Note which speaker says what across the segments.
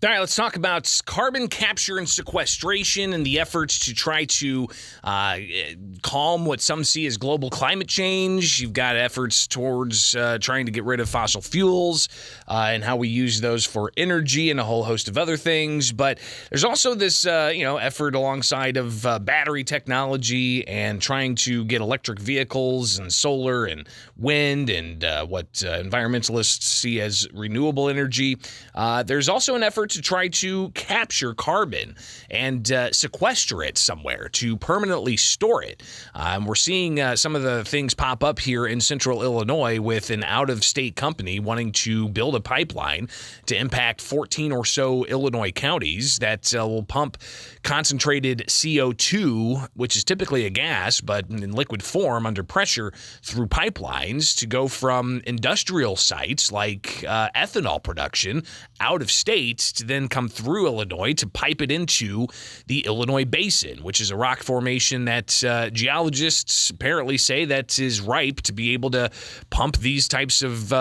Speaker 1: All right, let's talk about carbon capture and sequestration and the efforts to try to calm what some see as global climate change. You've got efforts towards trying to get rid of fossil fuels and how we use those for energy and a whole host of other things. But there's also this effort alongside of battery technology and trying to get electric vehicles and solar and wind and what environmentalists see as renewable energy. There's also an effort to try to capture carbon and sequester it somewhere to permanently store it. We're seeing some of the things pop up here in central Illinois with an out-of-state company wanting to build a pipeline to impact 14 or so Illinois counties that will pump concentrated CO2, which is typically a gas, but in liquid form under pressure through pipelines to go from industrial sites like ethanol production out of state to then come through Illinois to pipe it into the Illinois Basin, which is a rock formation that geologists apparently say that is ripe to be able to pump these types of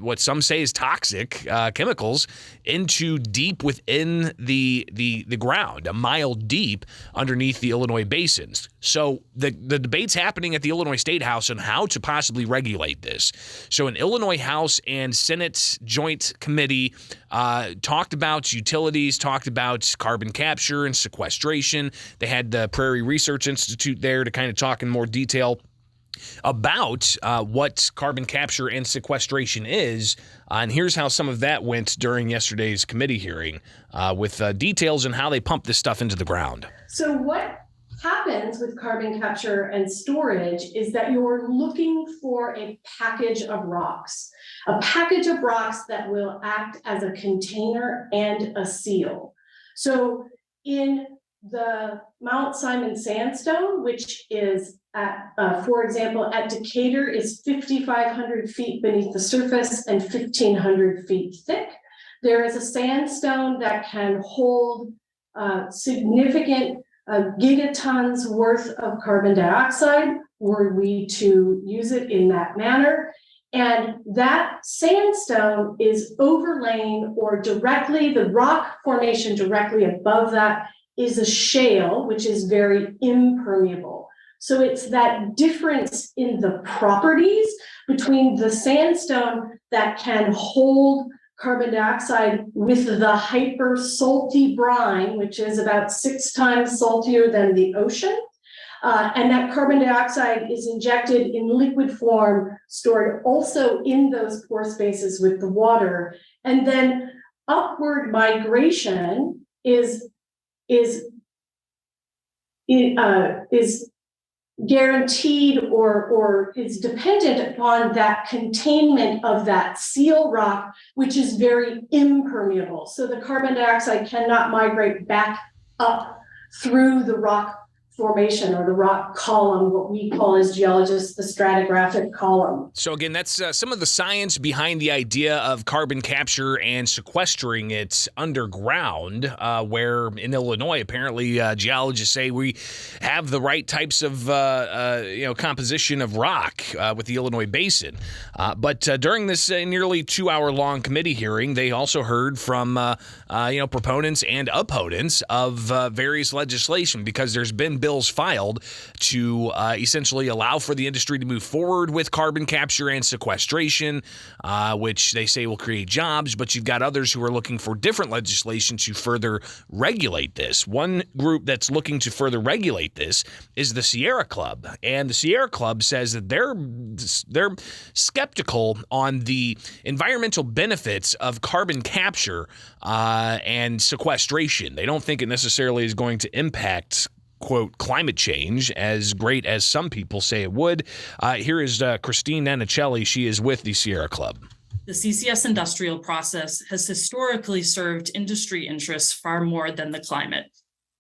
Speaker 1: what some say is toxic chemicals into deep within the ground, a mile deep underneath the Illinois basins. So the debate's happening at the Illinois State House on how to possibly regulate this. So an Illinois House and Senate Joint Committee talked about utilities, talked about carbon capture and sequestration. They had the Prairie Research Institute there to kind of talk in more detail about what carbon capture and sequestration is. And here's how some of that went during yesterday's committee hearing with details on how they pump this stuff into the ground.
Speaker 2: So what happens with carbon capture and storage is that you're looking for a package of rocks that will act as a container and a seal. So in the Mount Simon sandstone, which is at, for example, at Decatur is 5,500 feet beneath the surface and 1,500 feet thick. There is a sandstone that can hold significant gigatons worth of carbon dioxide were we to use it in that manner. And that sandstone is overlain or directly, the rock formation directly above that is a shale, which is very impermeable. So it's that difference in the properties between the sandstone that can hold carbon dioxide with the hyper salty brine, which is about 6 times saltier than the ocean. And that carbon dioxide is injected in liquid form, stored also in those pore spaces with the water. And then upward migration is guaranteed or is dependent upon that containment of that seal rock, which is very impermeable. So the carbon dioxide cannot migrate back up through the rock formation or the rock column, what we call as geologists the stratigraphic column.
Speaker 1: So again, that's some of the science behind the idea of carbon capture and sequestering it underground, where in Illinois, apparently geologists say we have the right types of composition of rock with the Illinois Basin. But during this nearly 2-hour-long committee hearing, they also heard from proponents and opponents of various legislation, because there's been bills filed to essentially allow for the industry to move forward with carbon capture and sequestration, which they say will create jobs, but you've got others who are looking for different legislation to further regulate this. One group that's looking to further regulate this is the Sierra Club, and the Sierra Club says that they're skeptical on the environmental benefits of carbon capture and sequestration. They don't think it necessarily is going to impact, quote, climate change as great as some people say it would. Here is Christine Nanicelli. She is with the Sierra Club.
Speaker 3: The CCS industrial process has historically served industry interests far more than the climate.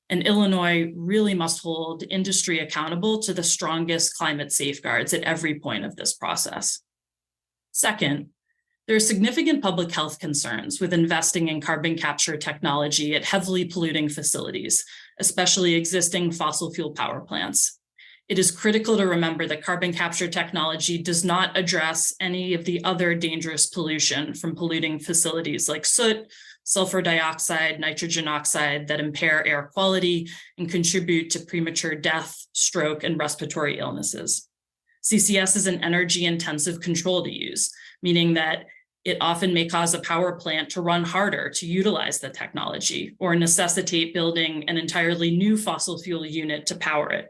Speaker 3: And Illinois really must hold industry accountable to the strongest climate safeguards at every point of this process. Second, there are significant public health concerns with investing in carbon capture technology at heavily polluting facilities, especially existing fossil fuel power plants. It is critical to remember that carbon capture technology does not address any of the other dangerous pollution from polluting facilities like soot, sulfur dioxide, nitrogen oxide that impair air quality and contribute to premature death, stroke, and respiratory illnesses. CCS is an energy-intensive control to use, meaning that it often may cause a power plant to run harder to utilize the technology or necessitate building an entirely new fossil fuel unit to power it.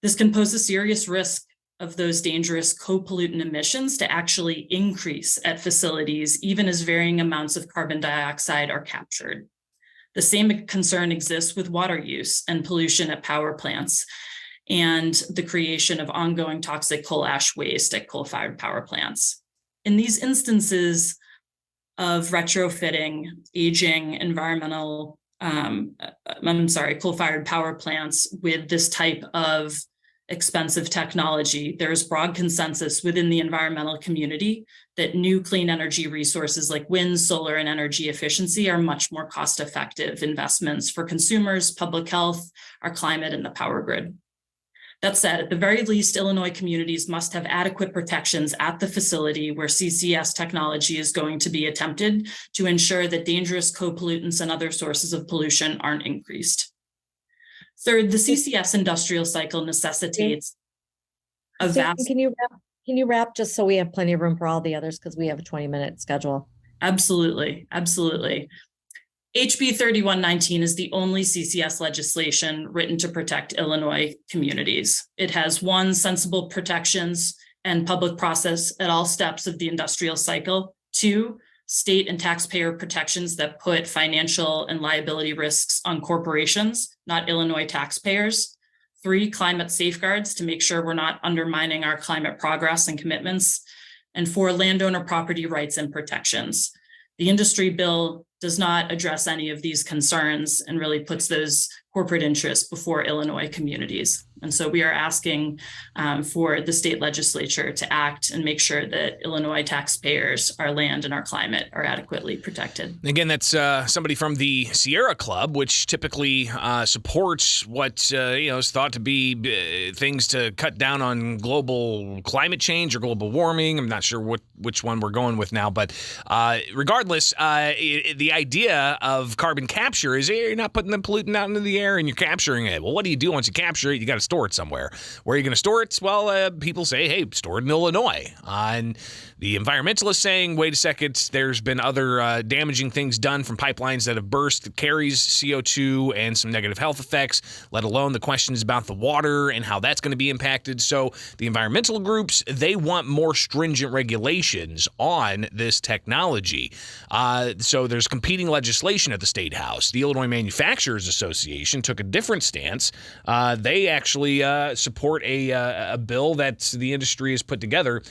Speaker 3: This can pose a serious risk of those dangerous co-pollutant emissions to actually increase at facilities, even as varying amounts of carbon dioxide are captured. The same concern exists with water use and pollution at power plants and the creation of ongoing toxic coal ash waste at coal-fired power plants. In these instances of retrofitting aging coal-fired power plants with this type of expensive technology, there is broad consensus within the environmental community that new clean energy resources like wind, solar, and energy efficiency are much more cost-effective investments for consumers, public health, our climate, and the power grid. That said, at the very least, Illinois communities must have adequate protections at the facility where CCS technology is going to be attempted to ensure that dangerous co-pollutants and other sources of pollution aren't increased. Third, the CCS industrial cycle necessitates a vast...
Speaker 4: Can you wrap just so we have plenty of room for all the others because we have a 20-minute schedule?
Speaker 3: Absolutely. HB 3119 is the only CCS legislation written to protect Illinois communities. It has one, sensible protections and public process at all steps of the industrial cycle. Two, state and taxpayer protections that put financial and liability risks on corporations, not Illinois taxpayers. Three, climate safeguards to make sure we're not undermining our climate progress and commitments. And four, landowner property rights and protections. The industry bill does not address any of these concerns and really puts those corporate interests before Illinois communities. And so we are asking for the state legislature to act and make sure that Illinois taxpayers, our land, and our climate are adequately protected.
Speaker 1: Again, that's somebody from the Sierra Club, which typically supports what is thought to be things to cut down on global climate change or global warming. I'm not sure which one we're going with now, but regardless, the idea of carbon capture is you're not putting the pollutant out into the air and you're capturing it. Well, what do you do once you capture it? You got to store it somewhere. Where are you going to store it? Well, people say, hey, store it in Illinois. And the environmentalists saying, wait a second, there's been other damaging things done from pipelines that have burst that carries CO2 and some negative health effects, let alone the questions about the water and how that's going to be impacted. So the environmental groups, they want more stringent regulations on this technology. So there's competing legislation at the State House. The Illinois Manufacturers Association took a different stance. They actually support a bill that the industry has put together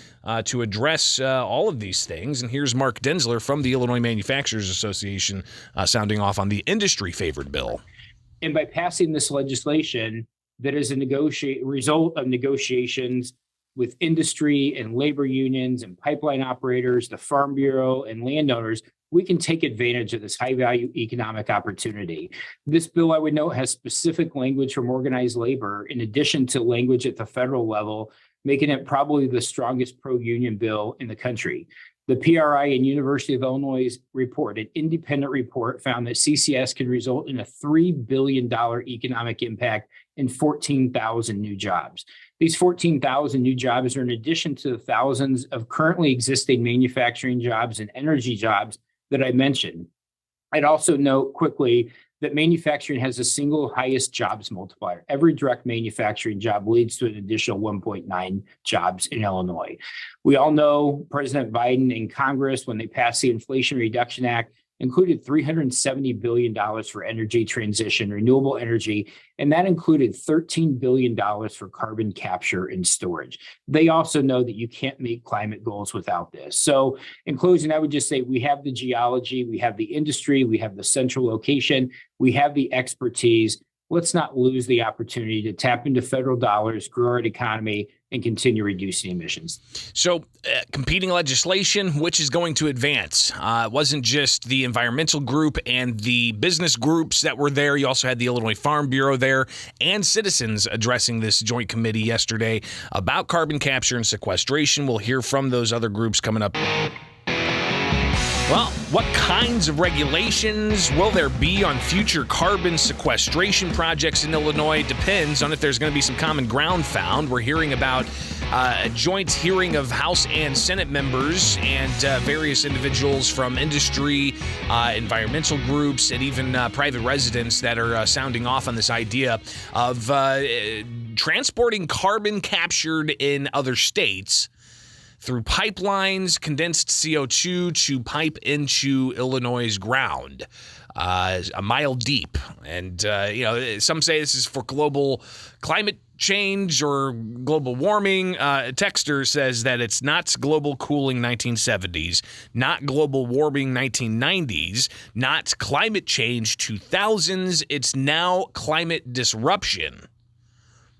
Speaker 1: to address all of these things. And here's Mark Denzler from the Illinois Manufacturers Association sounding off on the industry-favored bill.
Speaker 5: And by passing this legislation that is a result of negotiations with industry and labor unions and pipeline operators, the Farm Bureau, and landowners, we can take advantage of this high-value economic opportunity. This bill, I would note, has specific language from organized labor in addition to language at the federal level, making it probably the strongest pro-union bill in the country. The PRI and University of Illinois report, an independent report, found that CCS can result in a $3 billion economic impact and 14,000 new jobs. These 14,000 new jobs are in addition to the thousands of currently existing manufacturing jobs and energy jobs that I mentioned. I'd also note quickly that manufacturing has the single highest jobs multiplier. Every direct manufacturing job leads to an additional 1.9 jobs in Illinois. We all know President Biden and Congress, when they passed the Inflation Reduction Act, included $370 billion for energy transition, renewable energy, and that included $13 billion for carbon capture and storage. They also know that you can't meet climate goals without this. So in closing, I would just say we have the geology, we have the industry, we have the central location, we have the expertise. let's not lose the opportunity to tap into federal dollars, grow our economy, and continue reducing emissions.
Speaker 1: So competing legislation, which is going to advance? It wasn't just the environmental group and the business groups that were there. You also had the Illinois Farm Bureau there and citizens addressing this joint committee yesterday about carbon capture and sequestration. We'll hear from those other groups coming up. Well, what kinds of regulations will there be on future carbon sequestration projects in Illinois? Depends on if there's going to be some common ground found. We're hearing about a joint hearing of House and Senate members and various individuals from industry, environmental groups, and even private residents that are sounding off on this idea of transporting carbon captured in other states through pipelines, condensed CO2 to pipe into Illinois' ground, a mile deep. And, some say this is for global climate change or global warming. Texter says that it's not global cooling 1970s, not global warming 1990s, not climate change 2000s. It's now climate disruption.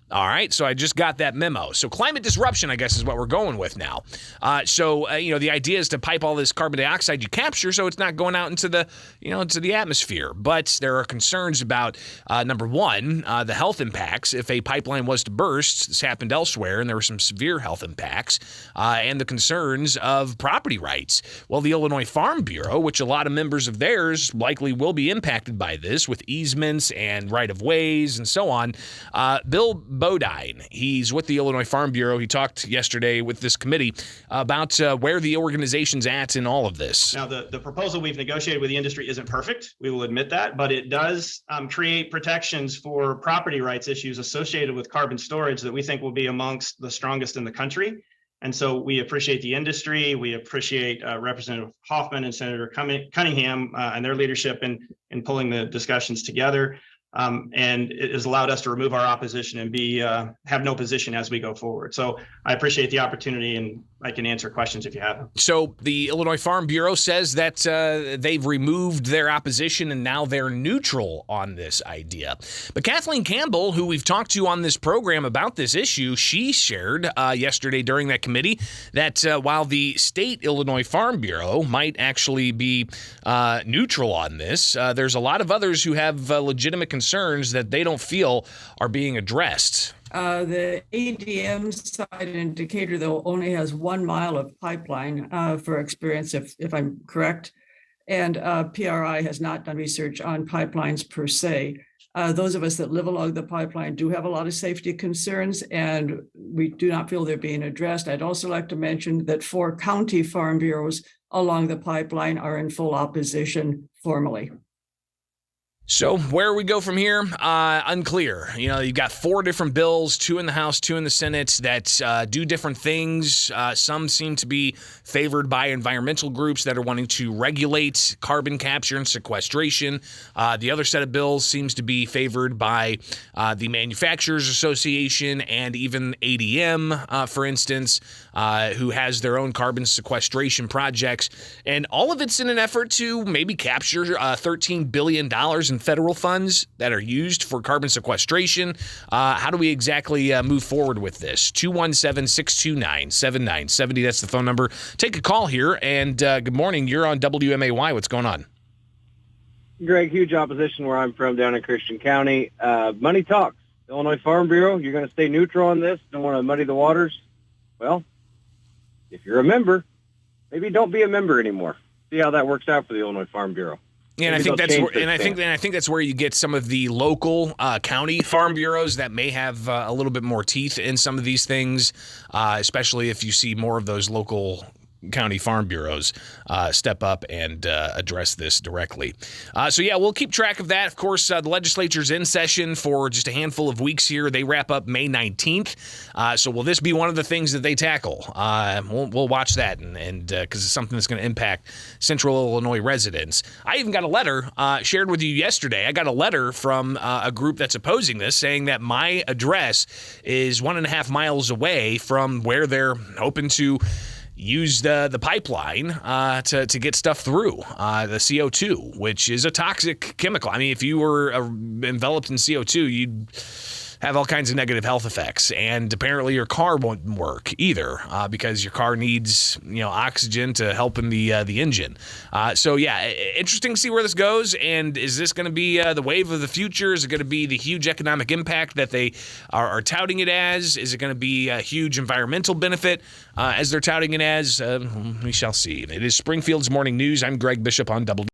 Speaker 1: All right, so I just got that memo. So climate disruption, I guess, is what we're going with now. The idea is to pipe all this carbon dioxide you capture so it's not going out into the atmosphere. But there are concerns about, number one, the health impacts. If a pipeline was to burst, this happened elsewhere, and there were some severe health impacts, and the concerns of property rights. Well, the Illinois Farm Bureau, which a lot of members of theirs likely will be impacted by this with easements and right-of-ways and so on, Bill Bodine. He's with the Illinois Farm Bureau. He talked yesterday with this committee about where the organization's at in all of this.
Speaker 6: Now, the proposal we've negotiated with the industry isn't perfect. We will admit that, but it does create protections for property rights issues associated with carbon storage that we think will be amongst the strongest in the country. And so we appreciate the industry. We appreciate Representative Hoffman and Senator Cunningham and their leadership in pulling the discussions together. And it has allowed us to remove our opposition and have no position as we go forward. So I appreciate the opportunity, and I can answer questions if you have them.
Speaker 1: So the Illinois Farm Bureau says that they've removed their opposition and now they're neutral on this idea. But Kathleen Campbell, who we've talked to on this program about this issue, she shared yesterday during that committee that while the state Illinois Farm Bureau might actually be neutral on this, there's a lot of others who have legitimate concerns that they don't feel are being addressed.
Speaker 7: The ADM side indicator, though, only has 1 mile of pipeline for experience, if I'm correct. And PRI has not done research on pipelines per se. Those of us that live along the pipeline do have a lot of safety concerns, and we do not feel they're being addressed. I'd also like to mention that 4 county farm bureaus along the pipeline are in full opposition formally.
Speaker 1: So where we go from here, unclear. You've got 4 different bills, 2 in the House, 2 in the Senate that do different things. Some seem to be favored by environmental groups that are wanting to regulate carbon capture and sequestration. The other set of bills seems to be favored by the Manufacturers Association and even ADM, for instance, who has their own carbon sequestration projects. And all of it's in an effort to maybe capture $13 billion in federal funds that are used for carbon sequestration. How do we exactly move forward with this? 217-629-7970. That's the phone number. Take a call here. And good morning. You're on WMAY. What's going on?
Speaker 8: Greg, huge opposition where I'm from down in Christian County. Money talks. The Illinois Farm Bureau, you're going to stay neutral on this? Don't want to muddy the waters? Well, if you're a member, maybe don't be a member anymore. See how that works out for the Illinois Farm Bureau.
Speaker 1: Yeah, and I think that's where you get some of the local county farm bureaus that may have a little bit more teeth in some of these things, especially if you see more of those local county farm bureaus step up and address this directly. We'll keep track of that. Of course, the legislature's in session for just a handful of weeks here. They wrap up May 19th. So will this be one of the things that they tackle? We'll watch that and because it's something that's going to impact Central Illinois residents. I even got a letter shared with you yesterday. I got a letter from a group that's opposing this saying that my address is 1.5 miles away from where they're hoping to use the pipeline to get stuff through the CO2, which is a toxic chemical. I mean, if you were enveloped in CO2, you'd have all kinds of negative health effects, and apparently your car won't work either because your car needs oxygen to help in the engine. So yeah, interesting to see where this goes. And is this going to be the wave of the future? Is it going to be the huge economic impact that they are touting it as? Is it going to be a huge environmental benefit as they're touting it as? We shall see. It is Springfield's Morning News. I'm Greg Bishop on Double.